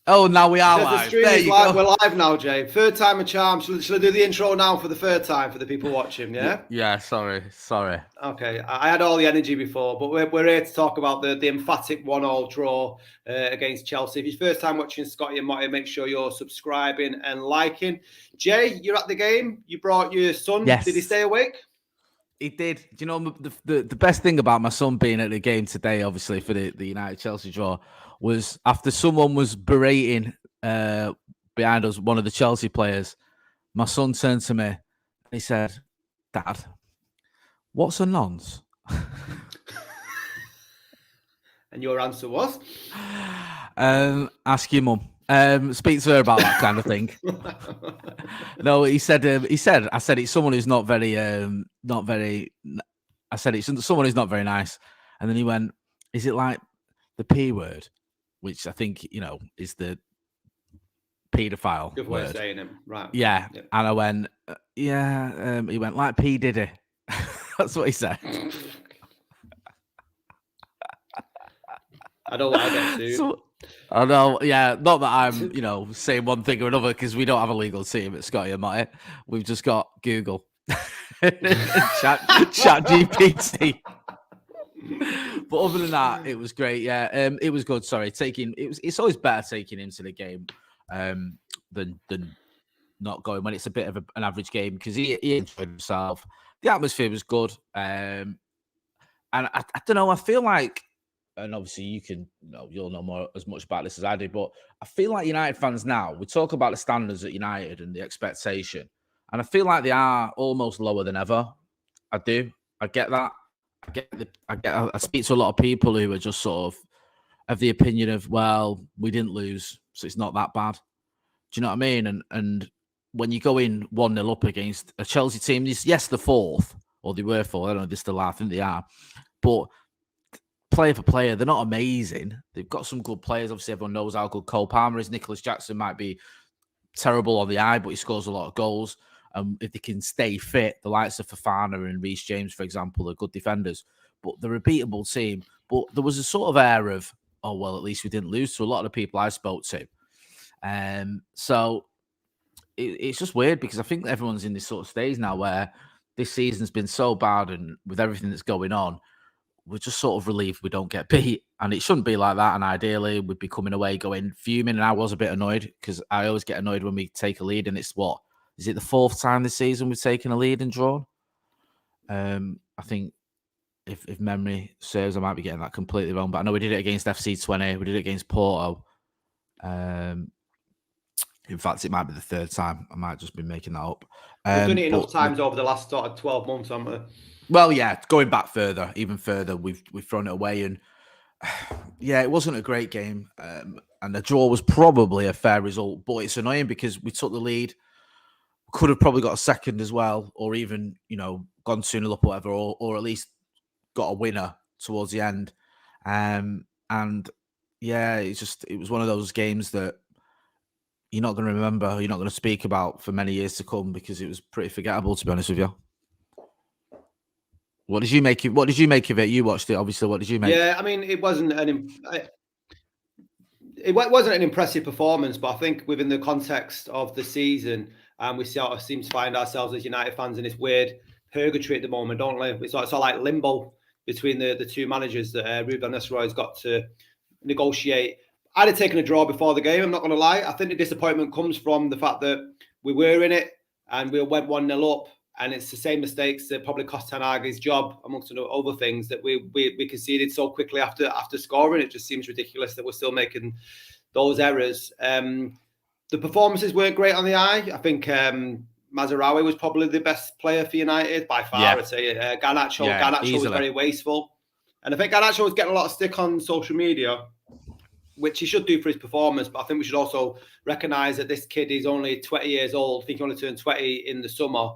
Oh, now we are live. The stream is live. We're live now, Jay. Third time a charm. Shall I do the intro now for the third time for the people watching? Yeah. Yeah. Sorry. Okay. I had all the energy before, but we're here to talk about the emphatic 1-1 draw against Chelsea. If you're first time watching Scotty and Motty, make sure you're subscribing and liking. Jay, you're at the game. You brought your son. Yes. Did he stay awake? He did. Do you know the best thing about my son being at the game today, obviously for the United Chelsea draw, was after someone was berating behind us, one of the Chelsea players, my son turned to me and he said, "Dad, what's a nonce?" And your answer was? Ask your mum. Speak to her about that kind of thing. No, he said, I said it's someone who's not very, I said it's someone who's not very nice. And then he went, "Is it like the P word?" Which I think, is the paedophile Good way of saying it. Right. Yeah. Yep. And I went, yeah. He went, "Like P Diddy." That's what he said. I don't want to get sued. So, I know, yeah. Not that I'm, saying one thing or another, because we don't have a legal team at Scotty and Motty. We've just got Google, Chat GPT. But other than that, it was great. Yeah, it was good. Sorry, it's always better taking him to the game than not going when it's a bit of an average game, because he enjoyed himself. The atmosphere was good, and I don't know. I feel like. And obviously you'll know as much about this as I do, but I feel like United fans now, we talk about the standards at United and the expectation, and I feel like they are almost lower than ever. I do. I get that. I speak to a lot of people who are just sort of the opinion of, well, we didn't lose, so it's not that bad. Do you know what I mean? And when you go in 1-0 up against a Chelsea team, yes, the fourth, or they were fourth, I don't know if they're still are, I think they are, but player for player, they're not amazing. They've got some good players. Obviously, everyone knows how good Cole Palmer is. Nicholas Jackson might be terrible on the eye, but he scores a lot of goals. If they can stay fit, the likes of Fofana and Reece James, for example, are good defenders. But they're a beatable team. But there was a sort of air of, oh, well, at least we didn't lose to a lot of the people I spoke to. So it's just weird, because I think everyone's in this sort of stage now where this season's been so bad, and with everything that's going on, we're just sort of relieved we don't get beat. And it shouldn't be like that. And ideally, we'd be coming away going fuming. And I was a bit annoyed, because I always get annoyed when we take a lead. And it's is it the fourth time this season we've taken a lead and drawn? I think if memory serves, I might be getting that completely wrong. But I know we did it against FC20. We did it against Porto. In fact, it might be the third time. I might just be making that up. We've done it enough times over the last sort of 12 months, haven't we? Well, yeah, going back even further, we've thrown it away, and yeah, it wasn't a great game, and the draw was probably a fair result. But it's annoying because we took the lead, could have probably got a second as well, or even gone 2-0 up or whatever, or at least got a winner towards the end. And yeah, it was one of those games that you're not going to remember, you're not going to speak about for many years to come, because it was pretty forgettable, to be honest with you. What did you make of it? You watched it, obviously. What did you make? Yeah, I mean, it wasn't an impressive performance, but I think within the context of the season, we sort of seem to find ourselves as United fans in this weird purgatory at the moment, don't we? It's sort of like limbo between the two managers that Ruud van Nistelrooy has got to negotiate. I'd have taken a draw before the game, I'm not going to lie. I think the disappointment comes from the fact that we were in it and we went 1-0 up. And it's the same mistakes that probably cost Ten Hag his job, amongst other things, that we conceded so quickly after scoring. It just seems ridiculous that we're still making those errors. The performances weren't great on the eye. I think Mazraoui was probably the best player for United by far. I'd say Garnacho was very wasteful. And I think Garnacho was getting a lot of stick on social media, which he should do for his performance. But I think we should also recognise that this kid is only 20 years old. I think he only turned 20 in the summer.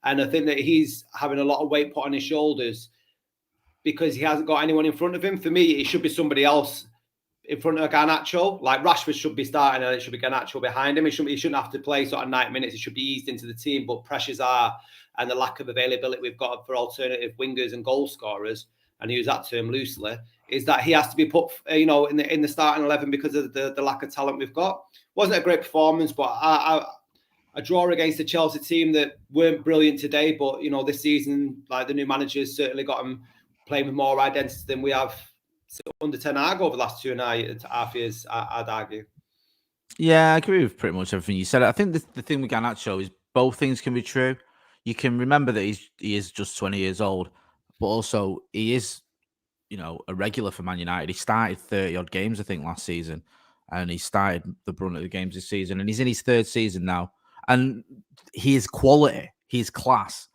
And I think that he's having a lot of weight put on his shoulders because he hasn't got anyone in front of him. For me, it should be somebody else in front of Garnacho. Like Rashford should be starting and it should be Garnacho behind him. He shouldn't have to play sort of 90 minutes. He should be eased into the team. But pressures are, and the lack of availability we've got for alternative wingers and goal scorers, and use that term loosely, is that he has to be put, in the starting 11 because of the lack of talent we've got. Wasn't a great performance, but a draw against the Chelsea team that weren't brilliant today, but this season, like the new managers certainly got them playing with more identity than we have under Ten Hag over the last 2.5 years, I'd argue. Yeah, I agree with pretty much everything you said. I think the thing with Garnacho is both things can be true. You can remember that he is just 20 years old, but also he is, a regular for Man United. He started 30 odd games, I think, last season, and he started the brunt of the games this season, and he's in his third season now. And he is quality, he's class,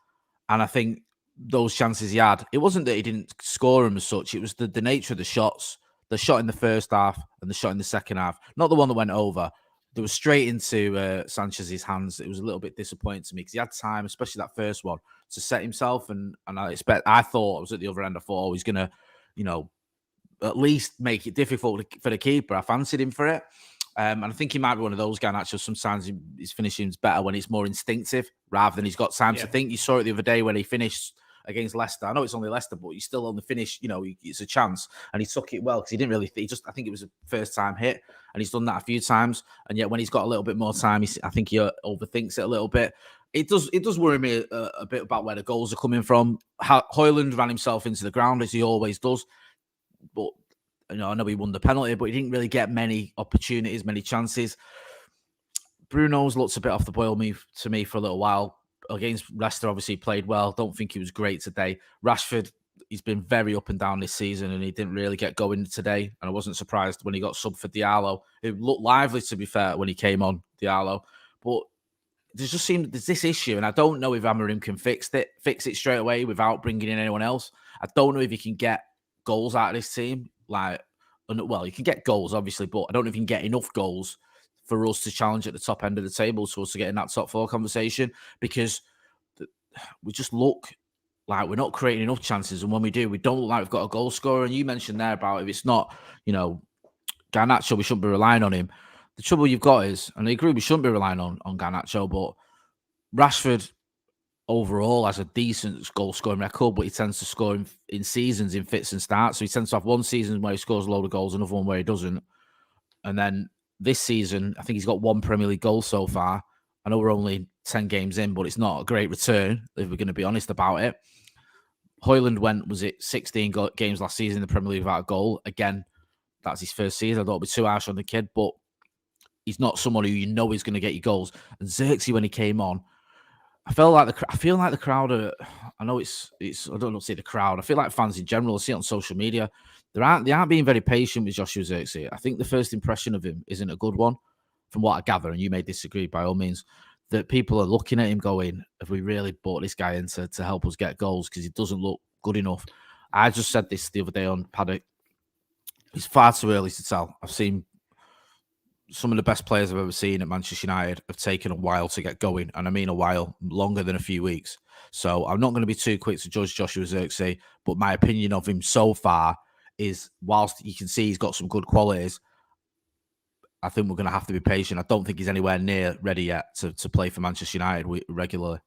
and I think those chances he had, it wasn't that he didn't score them as such. It was the nature of the shots. The shot in the first half and the shot in the second half, not the one that went over. That was straight into Sanchez's hands. It was a little bit disappointing to me because he had time, especially that first one, to set himself. And I thought I was at the other end. I thought, he's gonna, at least make it difficult for the keeper. I fancied him for it. And I think he might be one of those guys. Actually, sometimes his finishing's better when it's more instinctive rather than he's got time to think. You saw it the other day when he finished against Leicester. I know it's only Leicester, but he's still on the finish. It's a chance, and he took it well because he didn't really. I think it was a first time hit, and he's done that a few times. And yet, when he's got a little bit more time, I think he overthinks it a little bit. It does worry me a bit about where the goals are coming from. Højlund ran himself into the ground as he always does, but I know he won the penalty, but he didn't really get many opportunities, many chances. Bruno's looked a bit off the boil to me for a little while. Against Leicester, obviously played well. Don't think he was great today. Rashford, he's been very up and down this season, and he didn't really get going today. And I wasn't surprised when he got subbed for Diallo. It looked lively, to be fair, when he came on, Diallo. But there's this issue, and I don't know if Amorim can fix it straight away without bringing in anyone else. I don't know if he can get goals out of this team. You can get goals, obviously, but I don't know if he can get enough goals for us to challenge at the top end of the table, so us to get in that top four conversation, because we just look like we're not creating enough chances. And when we do, we don't look like we've got a goal scorer. And you mentioned there about if it's not, Garnacho, we shouldn't be relying on him. The trouble you've got is, and I agree, we shouldn't be relying on Garnacho, but Rashford overall has a decent goal scoring record, but he tends to score in seasons in fits and starts. So he tends to have one season where he scores a load of goals, another one where he doesn't. And then this season, I think he's got one Premier League goal so far. I know we're only 10 games in, but it's not a great return, if we're going to be honest about it. Højlund went, 16 games last season in the Premier League without a goal. Again, that's his first season. I don't want to be too harsh on the kid, but he's not someone who is going to get you goals. And Xerxes, when he came on, I feel like the crowd are, I know it's I don't know, say the crowd. I feel like fans in general, I see it on social media. They aren't being very patient with Joshua Xerxes. I think the first impression of him isn't a good one, from what I gather, and you may disagree by all means, that people are looking at him going, have we really bought this guy in to help us get goals because he doesn't look good enough? I just said this the other day on Paddock. It's far too early to tell. I've seen some of the best players I've ever seen at Manchester United have taken a while to get going, and I mean a while, longer than a few weeks. So I'm not going to be too quick to judge Joshua Xerxes, but my opinion of him so far is, whilst you can see he's got some good qualities, I think we're going to have to be patient. I don't think he's anywhere near ready yet to play for Manchester United regularly.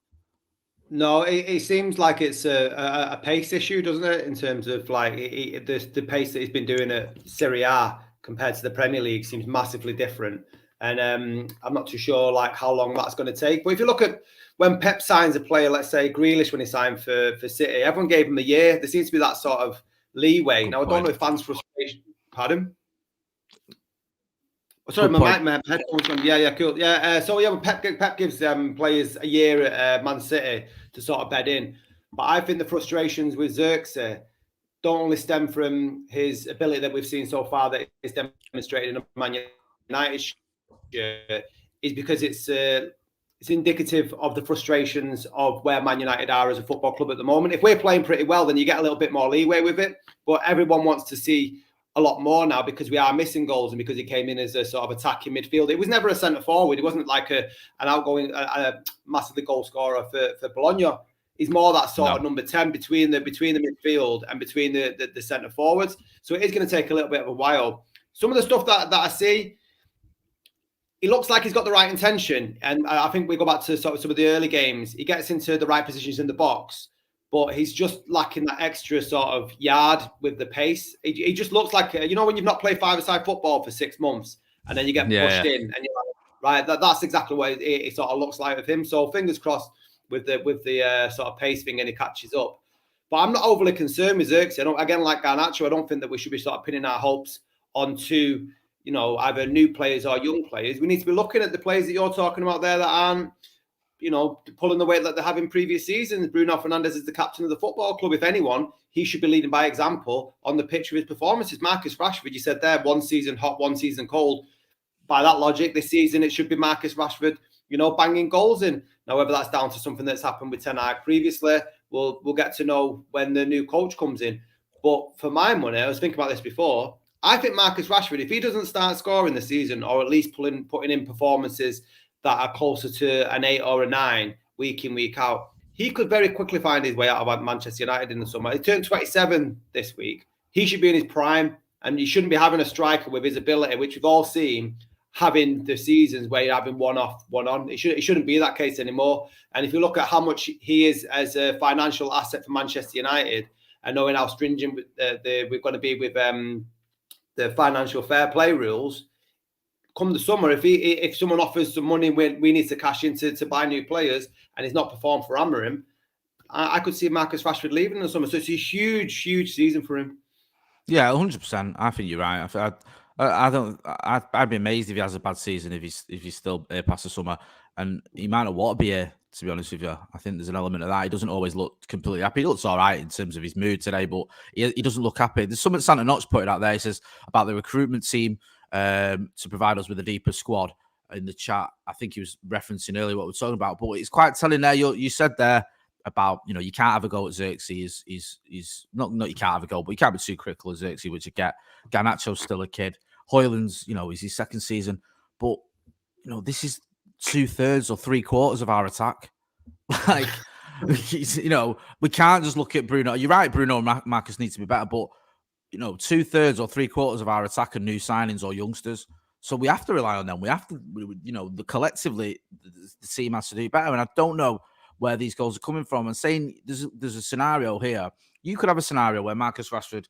No, it seems like it's a pace issue, doesn't it? In terms of like the pace that he's been doing at Serie A compared to the Premier League seems massively different. And I'm not too sure like how long that's going to take. But if you look at when Pep signs a player, let's say Grealish when he signed for City, everyone gave him a year. There seems to be that sort of leeway. Now, I don't know if fans' frustration. Pardon? Oh, sorry, my headphones gone. Yeah, cool. When Pep gives players a year at Man City to sort of bed in. But I think the frustrations with Xerxes don't only stem from his ability that we've seen so far that is demonstrated in a Man United shirt, is because it's indicative of the frustrations of where Man United are as a football club at the moment. If we're playing pretty well, then you get a little bit more leeway with it. But everyone wants to see a lot more now because we are missing goals and because he came in as a sort of attacking midfield. It was never a centre forward. It wasn't like an outgoing, massively goal scorer for Bologna. He's more that sort of number 10 between the midfield and between the centre forwards. So it is going to take a little bit of a while. Some of the stuff that I see, he looks like he's got the right intention. And I think we go back to sort of some of the early games. He gets into the right positions in the box. but he's just lacking that extra sort of yard with the pace. He just looks like, when you've not played five-a-side football for 6 months and then you get pushed in and you're like, right, that's exactly what it sort of looks like with him. So fingers crossed with the sort of pace thing and he catches up. But I'm not overly concerned with Xerxes. Again, like Garnacho, I don't think that we should be sort of pinning our hopes onto, either new players or young players. We need to be looking at the players that you're talking about there that aren't, pulling the weight that they have in previous seasons. Bruno Fernandes is the captain of the football club. If anyone, he should be leading by example on the pitch with his performances. Marcus Rashford, you said there, 1 season hot, 1 season cold. By that logic, this season, it should be Marcus Rashford, banging goals in. Now, whether that's down to something that's happened with Ten Hag previously, we'll get to know when the new coach comes in. But for my money, I was thinking about this before, I think Marcus Rashford, if he doesn't start scoring this season, or at least putting in performances that are closer to an 8 or a 9 week in, week out, he could very quickly find his way out of Manchester United in the summer. He turned 27 this week. He should be in his prime, and you shouldn't be having a striker with his ability, which we've all seen, having the seasons where you're having one off, one on. It shouldn't be that case anymore. And if you look at how much he is as a financial asset for Manchester United, and knowing how stringent we're going to be with the financial fair play rules, come the summer, if someone offers some money, we need to cash in to buy new players, and he's not performed for Amorim, I could see Marcus Rashford leaving in the summer. So it's a huge, huge season for him. Yeah, 100%. I think you're right. I'd be amazed if he has a bad season if he's still here past the summer, and he might not want to be here. To be honest with you, I think there's an element of that. He doesn't always look completely happy. He looks all right in terms of his mood today, but he doesn't look happy. There's something Santa Knox put it out there. He says about the recruitment team to provide us with a deeper squad in the chat. I think he was referencing earlier what we're talking about, but it's quite telling there. You said there about, you can't have a go at Xerxes. He's not you can't have a go, but you can't be too critical of Xerxes, which you get. Garnacho's still a kid. Hoyland's, is his second season, but this is 2/3 or 3/4 of our attack. Like, we can't just look at Bruno. You're right, Bruno and Marcus need to be better, but 2/3 or 3/4 of our attack are new signings or youngsters. So we have to rely on them. We have to, collectively, the team has to do better. And I don't know where these goals are coming from. And saying there's a scenario here. You could have a scenario where Marcus Rashford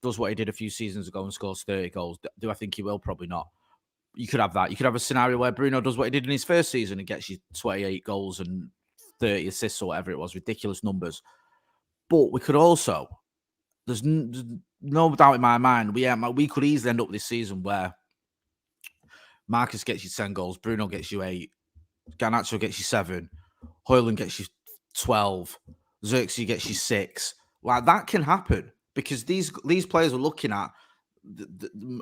does what he did a few seasons ago and scores 30 goals. Do I think he will? Probably not. You could have that. You could have a scenario where Bruno does what he did in his first season and gets you 28 goals and 30 assists or whatever it was. Ridiculous numbers. But we could also, there's no doubt in my mind, we could easily end up this season where Marcus gets you 10 goals, Bruno gets you 8, Garnacho gets you 7, Hoyland gets you 12, Xerxes gets you 6. Like, that can happen because these players we're looking at,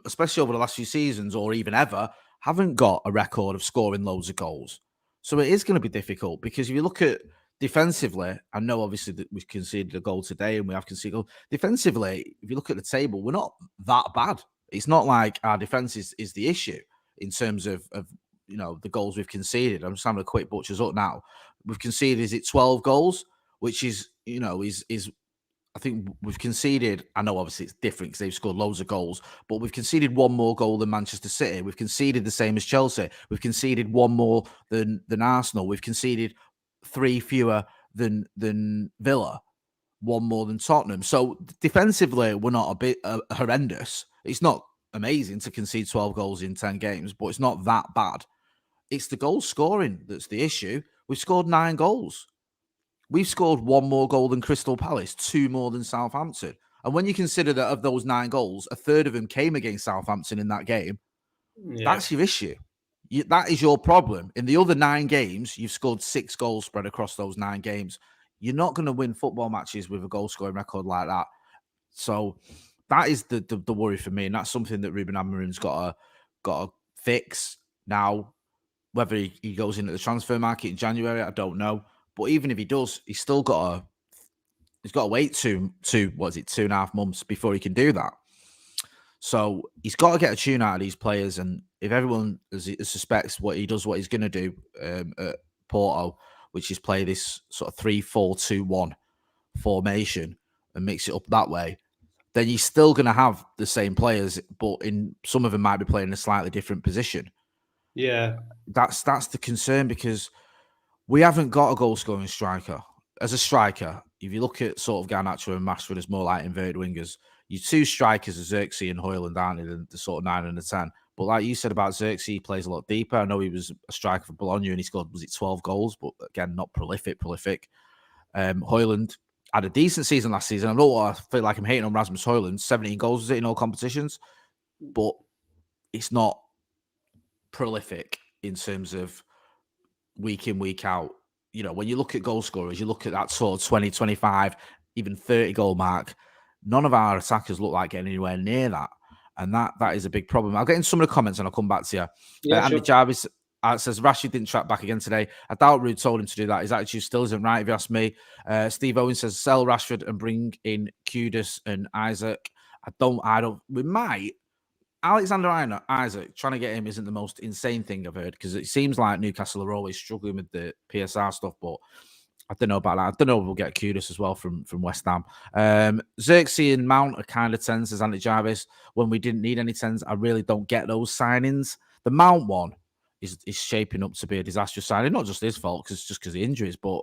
especially over the last few seasons or even ever, haven't got a record of scoring loads of goals. So it is going to be difficult because if you look at defensively, I know obviously that we've conceded a goal today and we have conceded a goal. Defensively, if you look at the table, we're not that bad. It's not like our defense is the issue in terms of the goals we've conceded. I'm just having a quick butcher's up now. We've conceded, is it 12 goals? Which is, is I think we've conceded, I know obviously it's different because they've scored loads of goals, but we've conceded one more goal than Manchester City. We've conceded the same as Chelsea. We've conceded one more than Arsenal. We've conceded 3 fewer than Villa, 1 more than Tottenham. So defensively, we're not a bit horrendous. It's not amazing to concede 12 goals in 10 games, but it's not that bad. It's the goal scoring that's the issue. We've scored 9 goals. We've scored 1 more goal than Crystal Palace, 2 more than Southampton. And when you consider that of those 9 goals, a third of them came against Southampton in that game, that's your issue. That is your problem. In the other 9 games, you've scored 6 goals spread across those 9 games. You're not going to win football matches with a goal-scoring record like that. So that is the worry for me, and that's something that Ruben Amorim's got to fix now. Whether he goes into the transfer market in January, I don't know. But even if he does, he's still got to wait 2.5 months before he can do that. So he's got to get a tune out of these players. And if everyone suspects what he's going to do at Porto, which is play this sort of 3-4-2-1 formation and mix it up that way, then he's still going to have the same players, but in some of them might be playing in a slightly different position. Yeah, that's the concern because we haven't got a goal-scoring striker. As a striker, if you look at sort of Garnacho and Rashford as more like inverted wingers, your two strikers are Xerxes and Højlund, aren't they? The sort of 9 and the 10. But like you said about Xerxes, he plays a lot deeper. I know he was a striker for Bologna and he scored, was it 12 goals? But again, not prolific. Højlund had a decent season last season. I feel like I'm hating on Rasmus Højlund. 17 goals, was it, in all competitions? But it's not prolific in terms of week in, week out. You know, when you look at goal scorers, you look at that sort of 20, 25, even 30 goal mark. None of our attackers look like getting anywhere near that. And that is a big problem. I'll get in some of the comments and I'll come back to you. Yeah, Andy sure. Jarvis says Rashid didn't track back again today. I doubt Ruud told him to do that. His attitude still isn't right, if you ask me. Steve Owen says sell Rashford and bring in Kudus and Isaac. We might. Alexander Isaac, trying to get him isn't the most insane thing I've heard, because it seems like Newcastle are always struggling with the PSR stuff, but I don't know about that. I don't know if we'll get Kudus as well from West Ham. Xerxes and Mount are kind of 10s, says Andy Jarvis. When we didn't need any 10s, I really don't get those signings. The Mount one is shaping up to be a disastrous signing. Not just his fault, because just because of injuries, but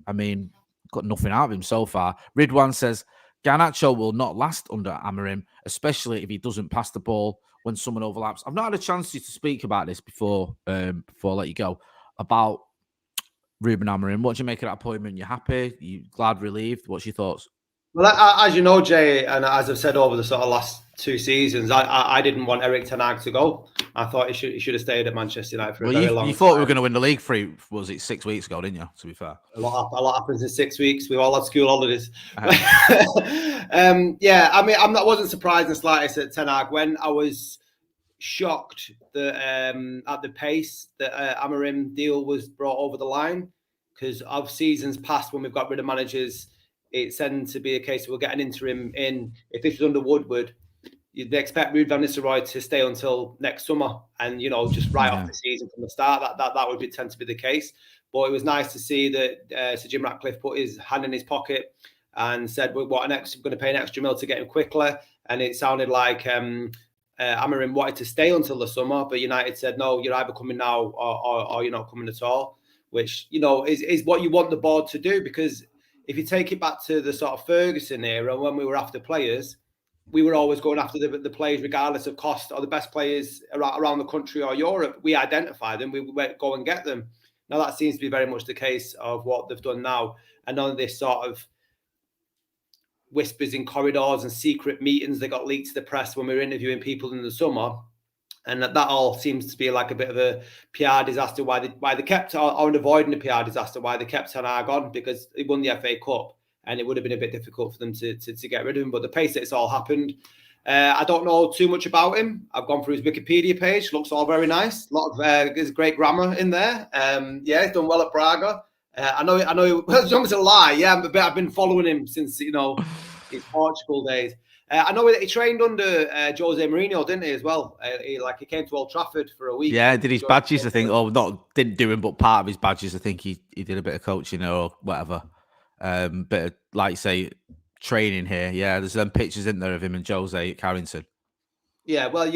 I mean, got nothing out of him so far. Ridwan says Garnacho will not last under Amorim, especially if he doesn't pass the ball when someone overlaps. I've not had a chance to speak about this before I let you go, about Ruben Amorim. What do you make of that appointment? You happy? You glad, relieved? What's your thoughts? Well, as you know, Jay, and as I've said over the sort of last 2 seasons, I didn't want Erik ten Hag to go. I thought he should have stayed at Manchester United for a very long time. You thought we were going to win the league was it 6 weeks ago, didn't you, to be fair? A lot happens in 6 weeks. We all had school holidays. Yeah, I mean, I wasn't surprised in the slightest at ten Hag. When I was shocked that at the pace that Amorim deal was brought over the line, because of seasons past when we've got rid of managers, it tends to be a case we'll get an interim in. If this was under Woodward, you'd expect Ruud van Nistelrooy to stay until next summer, and just write off the season from the start. That would tend to be the case. But it was nice to see that Sir Jim Ratcliffe put his hand in his pocket and said, "We're going to pay an extra mil to get him quickly." And it sounded like Amorim wanted to stay until the summer, but United said, "No, you're either coming now or you're not coming at all." Which is what you want the board to do, because if you take it back to the sort of Ferguson era, when we were after players, we were always going after the players regardless of cost, or the best players around the country or Europe. We identified them, we went go and get them. Now that seems to be very much the case of what they've done now, and none of this sort of whispers in corridors and secret meetings that got leaked to the press when we were interviewing people in the summer. And that all seems to be like a bit of a PR disaster. Why they kept, or avoiding a PR disaster, why they kept ten Hag on, because he won the FA Cup, and it would have been a bit difficult for them to get rid of him. But the pace that it's all happened, I don't know too much about him. I've gone through his Wikipedia page. Looks all very nice. A lot of there's great grammar in there. Yeah, he's done well at Braga. I know. As long as a lie, yeah. I've been following him since his Portugal days. I know that he trained under Jose Mourinho, didn't he, as well? He came to Old Trafford for a week. Yeah, did his badges, I think. Oh, didn't do him, but part of his badges, I think he did a bit of coaching or whatever. Bit of, like you say, training here. Yeah, there's some pictures in there of him and Jose at Carrington. Yeah, well,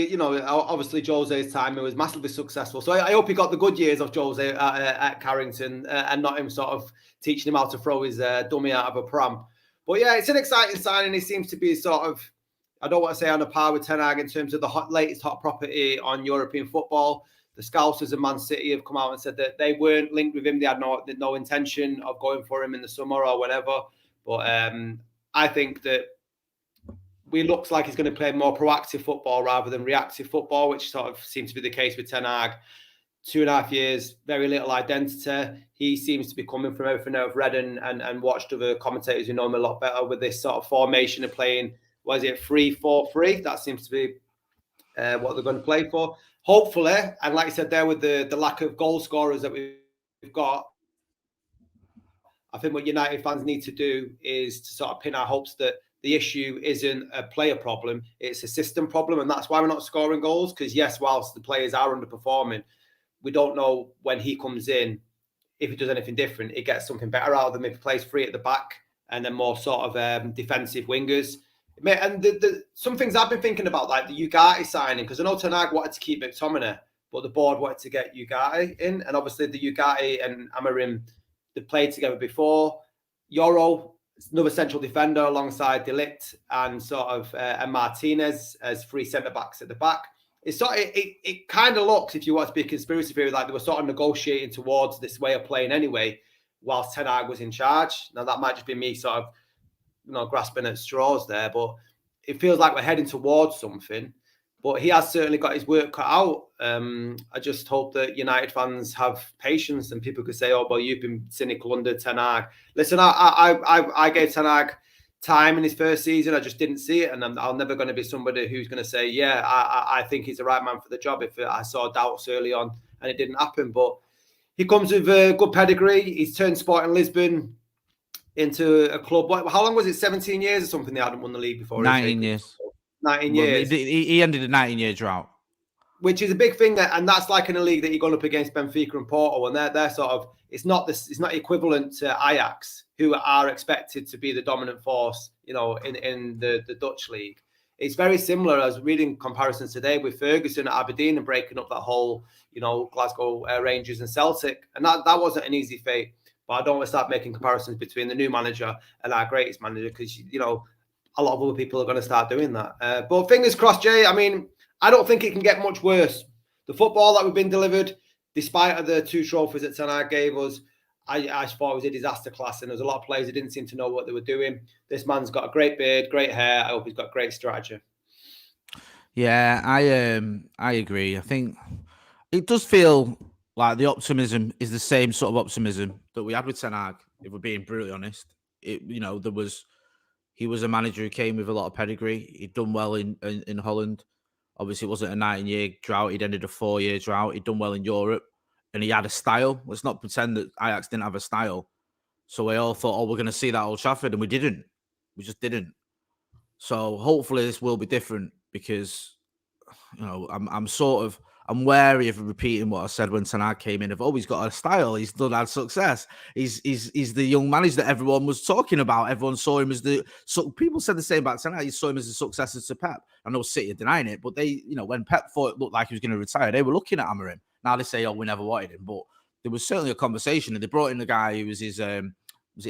obviously Jose's time, it was massively successful. So I hope he got the good years of Jose at Carrington and not him sort of teaching him how to throw his dummy out of a pram. But yeah, it's an exciting signing. He seems to be sort of, I don't want to say on a par with ten Hag in terms of the latest hot property on European football. The Scousers and Man City have come out and said that they weren't linked with him. They had no intention of going for him in the summer or whatever. But I think that we looks like he's going to play more proactive football rather than reactive football, which sort of seems to be the case with ten Hag. 2.5 years, very little identity. He seems to be coming from everything I've read and watched other commentators who know him a lot better with this sort of formation of playing, 3-4-3? That seems to be what they're going to play for. Hopefully, and like I said there, with the lack of goal scorers that we've got, I think what United fans need to do is to sort of pin our hopes that the issue isn't a player problem, it's a system problem. And that's why we're not scoring goals, because yes, whilst the players are underperforming, we don't know when he comes in, if he does anything different, he gets something better out of them if he plays free at the back and then more sort of defensive wingers. And some things I've been thinking about, like the Ugarte signing, because I know ten Hag wanted to keep McTominay, but the board wanted to get Ugarte in. And obviously the Ugarte and Amorim, they played together before. Euro another central defender alongside De Ligt and sort of and Martinez as 3 centre backs at the back. It kind of looks, if you want to be a conspiracy theory, like they were sort of negotiating towards this way of playing anyway, whilst Ten Hag was in charge. Now that might just be me sort of, grasping at straws there, but it feels like we're heading towards something. But he has certainly got his work cut out. I just hope that United fans have patience and people could say, "Oh, well, you've been cynical under Ten Hag." Listen, I gave Ten Hag time in his first season. I just didn't see it, and I'm never going to be somebody who's going to say, "Yeah, I think he's the right man for the job." If I saw doubts early on and it didn't happen, but he comes with a good pedigree. He's turned Sporting Lisbon into a club. How long was it? 17 years or something? They hadn't won the league before. 19 years. 19 years. He ended a 19-year drought, which is a big thing, and that's like in a league that you're going up against Benfica and Porto, and they're sort of it's not equivalent to Ajax, who are expected to be the dominant force, in the Dutch league. It's very similar. I was reading comparisons today with Ferguson at Aberdeen and breaking up that whole, Glasgow Rangers and Celtic, and that wasn't an easy feat. But I don't want to start making comparisons between the new manager and our greatest manager because a lot of other people are going to start doing that. But fingers crossed, Jay. I mean, I don't think it can get much worse. The football that we've been delivered, despite the 2 trophies that Ten Hag gave us, I thought it was a disaster class, and there's a lot of players who didn't seem to know what they were doing. This man's got a great beard, great hair. I hope he's got great strategy. Yeah, I agree. I think it does feel like the optimism is the same sort of optimism that we had with Ten Hag, if we're being brutally honest. He was a manager who came with a lot of pedigree. He'd done well in Holland. Obviously, it wasn't a 9-year drought. He'd ended a 4-year drought. He'd done well in Europe. And he had a style. Let's not pretend that Ajax didn't have a style. So we all thought, we're going to see that Old Trafford. And we didn't. We just didn't. So hopefully this will be different because, I'm wary of repeating what I said when Ten Hag came in. He's got a style. He's done had success. He's the young manager that everyone was talking about. Everyone saw him as people said the same about Ten Hag. You saw him as a successor to Pep. I know City are denying it, but they, when Pep thought it looked like he was going to retire, they were looking at Amorim. Now they say, we never wanted him, but there was certainly a conversation, and they brought in the guy who was his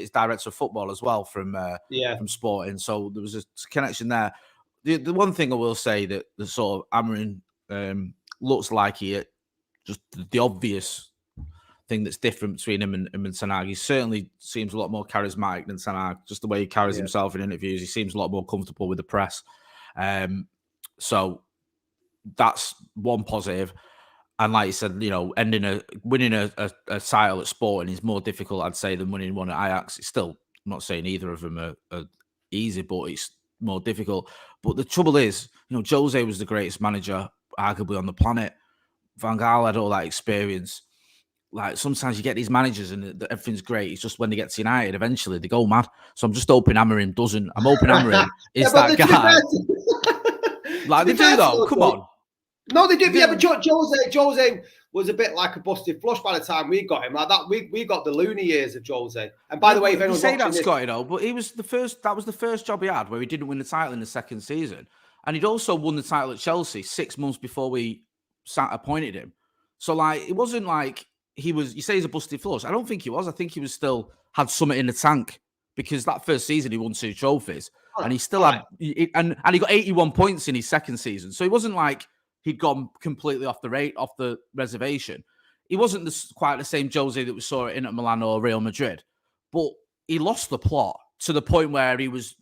director of football as well from Sporting. So there was a connection there. The one thing I will say that the sort of Amorim looks like just the obvious thing that's different between him and Ten Hag. He certainly seems a lot more charismatic than Ten Hag. Just the way he carries himself in interviews, he seems a lot more comfortable with the press. So that's one positive. And like you said, winning a title at Sporting is more difficult, I'd say, than winning one at Ajax. It's still, I'm not saying either of them are easy, but it's more difficult. But the trouble is, Jose was the greatest manager arguably on the planet. Van Gaal had all that experience. Like sometimes you get these managers and everything's great. It's just when they get to United, eventually they go mad. So I'm just hoping Amorim doesn't. I'm hoping Amorim is that guy. Like they do though. Come on. No, they did. Yeah, but Jose was a bit like a busted flush by the time we got him. Like that, we got the loony years of Jose. And by the way, if anyone's say that, Scotty, but he was the first. That was the first job he had where he didn't win the title in the second season, and he'd also won the title at Chelsea 6 months before we appointed him. So like, it wasn't like he was. You say he's a busted flush. I don't think he was. I think he was still had something in the tank because that first season he won 2 trophies, and he still had and he got 81 points in his second season. So it wasn't like he'd gone completely off the reservation. He wasn't quite the same Jose that we saw at Inter Milan or Real Madrid, but he lost the plot to the point where he was,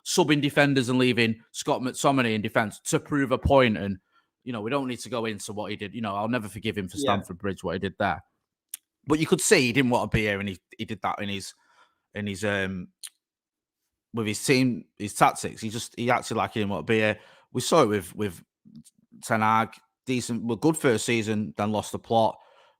subbing defenders and leaving Scott McTominay in defence to prove a point. And, we don't need to go into what he did. I'll never forgive him for Stamford Bridge, what he did there. But you could see he didn't want to be here, and he did that in his with his team, his tactics. He acted like he didn't want to be here. We saw it with Ten Hag, good first season, then lost the plot.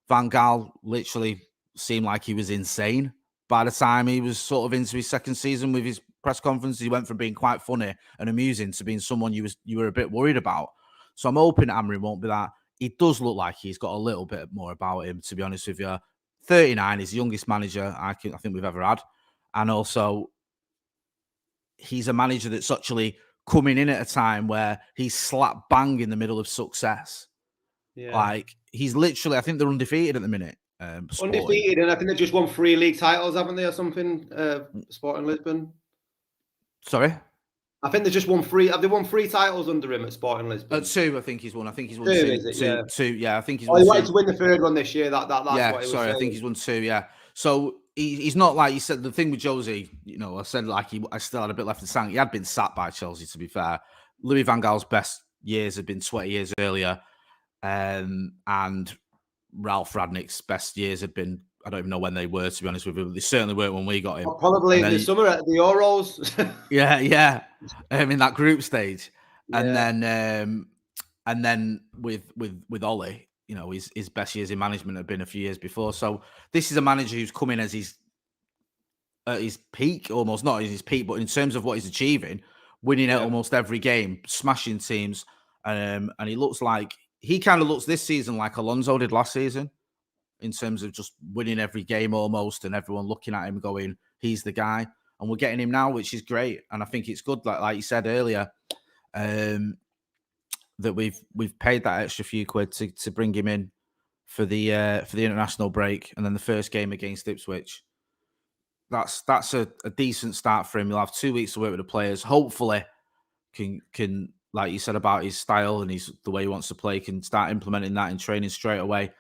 Van Gaal literally seemed like he was insane by the time he was sort of into his second season with his press conference. He went from being quite funny and amusing to being someone you were a bit worried about. So I'm hoping Amorim won't be that. He does look like he's got a little bit more about him, to be honest with you. 39, he's the youngest manager I think we've ever had. And also, he's a manager that's actually coming in at a time where he's slap bang in the middle of success. Yeah. Like, he's literally, I think they're undefeated at the minute. Sporting. Undefeated, and I think they've just won 3 league titles, haven't they, or something? Sporting Lisbon. Sorry? I think they just won 3. Have they won 3 titles under him at Sporting Lisbon? 2, I think he's won. I think he's won 2, 2. is it? Yeah. 2. Yeah, I think he's Oh, won he 2. wanted to win the 3rd one this year. That's what he was saying. I think he's won 2. Yeah. So he's not like you said. The thing with Josie, I said like I still had a bit left to sang. He had been sacked by Chelsea. To be fair, Louis van Gaal's best years had been 20 years earlier, and Ralph Radnick's best years had been. I don't even know when they were, to be honest with you. They certainly weren't when we got him. Probably in the summer at the Euros. yeah. In that group stage, Yeah. and then with Ollie, his best years in management have been a few years before. So this is a manager who's coming as at his peak, almost not at his peak, but in terms of what he's achieving, winning at almost every game, smashing teams, and he kind of looks this season like Alonso did last season, in terms of just winning every game almost, and everyone looking at him going, he's the guy. And we're getting him now, which is great. And I think it's good, like you said earlier, that we've paid that extra few quid to bring him in for the international break, and then the first game against Ipswich. That's a decent start for him. He'll have 2 weeks to work with the players. Hopefully, can like you said about his style and the way he wants to play, can start implementing that in training straight away.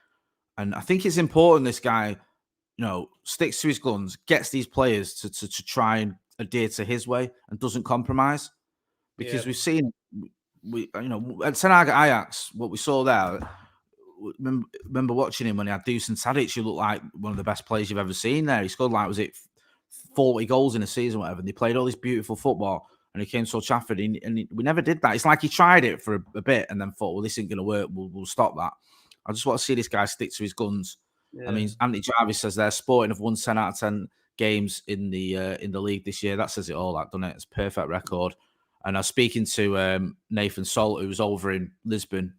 And I think it's important this guy, sticks to his guns, gets these players to try and adhere to his way and doesn't compromise. Because we've seen, at Ten Hag at Ajax, what we saw there, remember watching him when he had Dusan Tadic, he looked like one of the best players you've ever seen there. He scored 40 goals in a season, whatever, and they played all this beautiful football. And he came to Old Trafford, and we never did that. It's like he tried it for a bit and then thought, well, this isn't going to work. We'll stop that. I just want to see this guy stick to his guns. Yeah. I mean, Anthony Jarvis says they're Sporting have won 10 out of 10 games in the league this year. That says it all, doesn't it? It's a perfect record. And I was speaking to Nathan Salt, who was over in Lisbon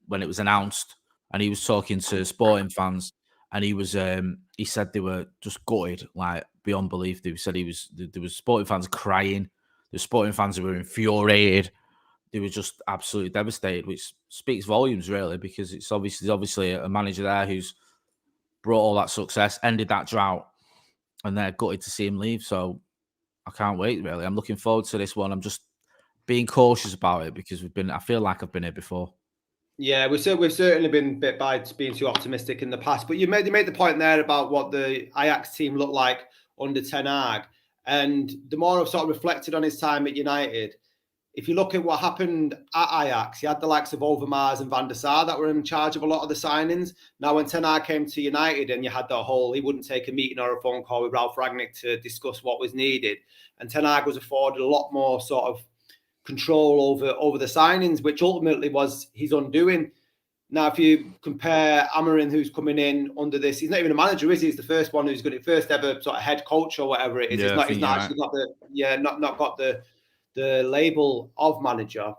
when it was announced, and he was talking to Sporting fans, and he said they were just gutted, like beyond belief. They said there was Sporting fans crying. There were Sporting fans who were infuriated. They were just absolutely devastated, which speaks volumes, really, because it's obviously a manager there who's brought all that success, ended that drought, and they're gutted to see him leave. So I can't wait, really. I'm looking forward to this one. I'm just being cautious about it because I feel like I've been here before. Yeah, we've certainly been bit by being too optimistic in the past. But you made the point there about what the Ajax team looked like under Ten Hag. And the more I've sort of reflected on his time at United, if you look at what happened at Ajax, you had the likes of Overmars and Van der Sar that were in charge of a lot of the signings. Now, when Ten Hag came to United and you had that whole, he wouldn't take a meeting or a phone call with Ralph Rangnick to discuss what was needed. And Ten Hag was afforded a lot more sort of control over the signings, which ultimately was his undoing. Now, if you compare Amorim, who's coming in under this, he's not even a manager, is he? He's the first one who's got it, first ever sort of head coach or whatever it is. Yeah, he's not actually got the label of manager.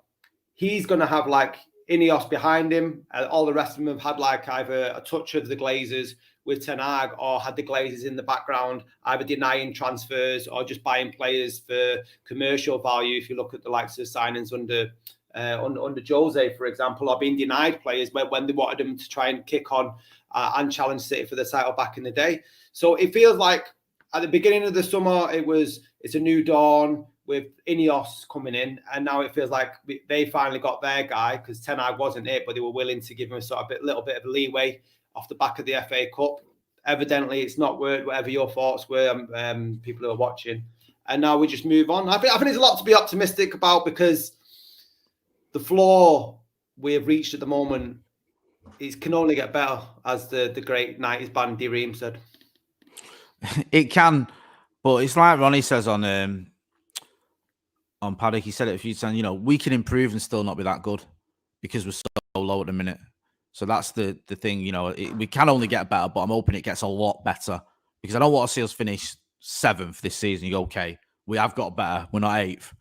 He's going to have like Ineos behind him. All the rest of them have had like either a touch of the Glazers with Ten Hag or had the Glazers in the background, either denying transfers or just buying players for commercial value. If you look at the likes of signings under Jose, for example, or being denied players when they wanted them to try and kick on and challenge City for the title back in the day. So it feels like at the beginning of the summer, it's a new dawn with Ineos coming in, and now it feels like they finally got their guy because Ten Hag wasn't it, but they were willing to give him a little bit of leeway off the back of the FA Cup. Evidently, it's not worked, whatever your thoughts were, people who are watching. And now we just move on. I think there's a lot to be optimistic about because the floor we have reached at the moment can only get better, as the great 90s band D-Ream said. It can, but it's like Ronnie says on Paddock, he said it a few times, we can improve and still not be that good because we're so low at the minute. So that's the thing, we can only get better, but I'm hoping it gets a lot better because I don't want to see us finish 7th this season. You go, okay, we have got better. We're not 8th.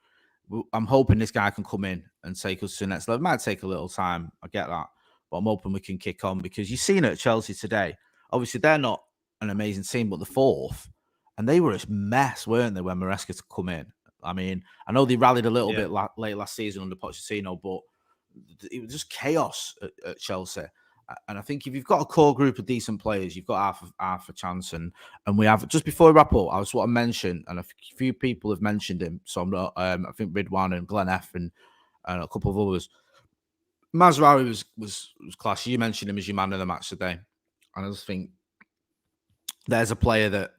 I'm hoping this guy can come in and take us to the next level. It might take a little time. I get that. But I'm hoping we can kick on because you've seen it at Chelsea today. Obviously, they're not an amazing team, but the 4th. And they were a mess, weren't they, when Maresca to come in? I mean, I know they rallied a little bit late last season under Pochettino, but it was just chaos at Chelsea. And I think if you've got a core group of decent players, you've got half a chance. And we have, just before we wrap up, I just want to mention, and a few people have mentioned him. So I'm not, I think Ridwan and Glenn F and a couple of others. Mazraoui was class. You mentioned him as your man of the match today. And I just think there's a player that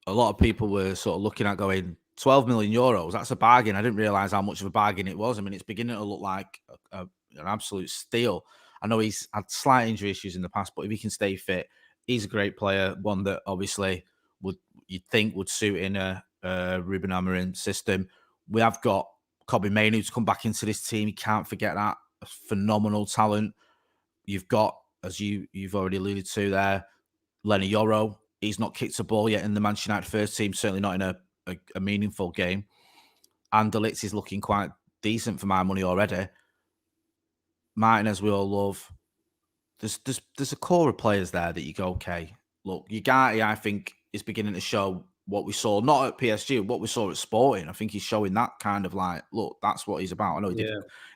a lot of people were sort of looking at going, 12 million euros, that's a bargain. I didn't realise how much of a bargain it was. I mean, it's beginning to look like an absolute steal. I know he's had slight injury issues in the past, but if he can stay fit, he's a great player. One that obviously you'd think would suit in a Ruben Amorim system. We have got Kobbie Mainoo to come back into this team. You can't forget that. A phenomenal talent. You've got, as you've already alluded to there, Lenny Yoro. He's not kicked a ball yet in the Manchester United first team, certainly not in a meaningful game. And De Ligt is looking quite decent for my money already. Martinez, we all love. There's a core of players there that you go, okay, look, Ugarte, I think, is beginning to show what we saw, not at PSG, what we saw at Sporting. I think he's showing that kind of like, look, that's what he's about. I know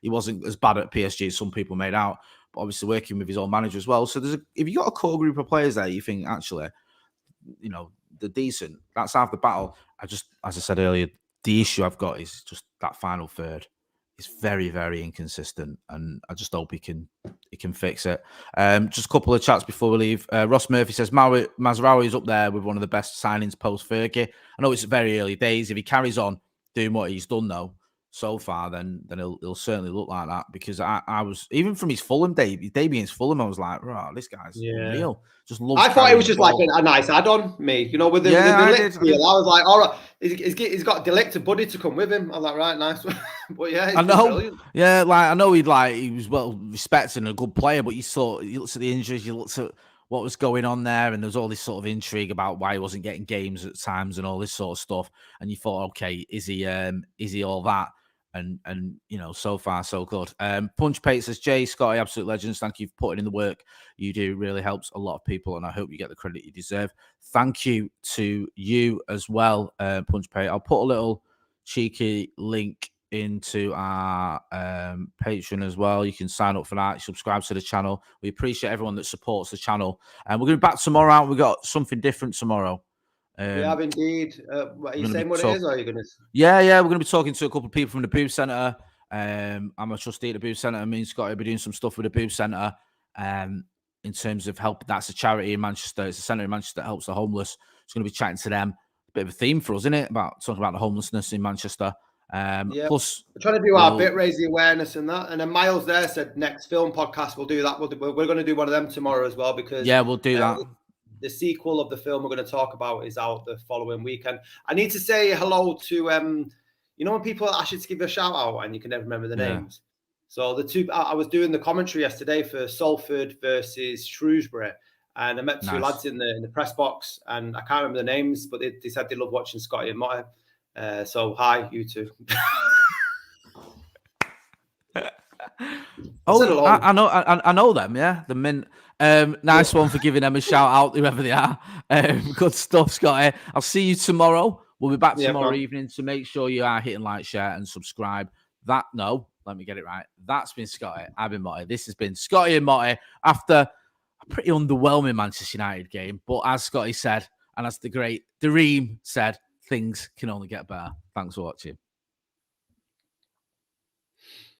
he wasn't as bad at PSG as some people made out, but obviously working with his own manager as well. So if you got a core group of players there, you think actually, they're decent. That's half the battle. As I said earlier, the issue I've got is just that final third. It's very, very inconsistent, and I just hope he can fix it. Just a couple of chats before we leave. Ross Murphy says Mazraoui is up there with one of the best signings post Fergie. I know it's very early days. If he carries on doing what he's done though so far, then he'll certainly look like that. Because I was, even from his Fulham debut against Fulham, I was like, right, this guy's unreal. Just loves. I thought it was just like a nice add-on, me. With the Ligt deal, I was like, all right, he's got De Ligt, a buddy to come with him. I'm like, right, nice. But yeah, I know. Brilliant. Yeah, I know he was well respected and a good player, but you looked at the injuries, you looked at what was going on there, and there was all this sort of intrigue about why he wasn't getting games at times and all this sort of stuff. And you thought, okay, is he all that? And so far so good. Punch Pate says, Jay, Scotty, absolute legends. Thank you for putting in the work. You do, really helps a lot of people, and I hope you get the credit you deserve. Thank you to you as well, Punch Pate. I'll put a little cheeky link into our Patreon as well. You can sign up for that, subscribe to the channel. We appreciate everyone that supports the channel, and we're going to be back tomorrow out. We've got something different tomorrow. We have indeed. Are you saying what it is, or are you going to? Yeah, we're going to be talking to a couple of people from the Booth Centre. I'm a trustee at the Booth Centre. Me and Scotty will be doing some stuff with the Booth Centre in terms of help. That's a charity in Manchester. It's a centre in Manchester that helps the homeless. It's going to be chatting to them. A bit of a theme for us, isn't it? Talking about the homelessness in Manchester. Plus, we're trying to do our bit, raise the awareness and that. And then Miles there said next film podcast we'll do that. We're going to do one of them tomorrow as well, because we'll do that. The sequel of the film we're going to talk about is out the following weekend. I need to say hello to when people ask you to give a shout out and you can never remember the names. So the two, I was doing the commentary yesterday for Salford versus Shrewsbury, and I met two lads in the press box, and I can't remember the names, but they said they love watching Scotty and Motti. So hi, you two. I know them. Yeah, the Mint. Nice one for giving them a shout out, whoever they are. Good stuff, Scotty. I'll see you tomorrow. We'll be back tomorrow evening, so make sure you are hitting like, share, and subscribe. Let me get it right. That's been Scotty. I've been Motti. This has been Scotty and Motti after a pretty underwhelming Manchester United game. But as Scotty said, and as the great Dareem said, things can only get better. Thanks for watching.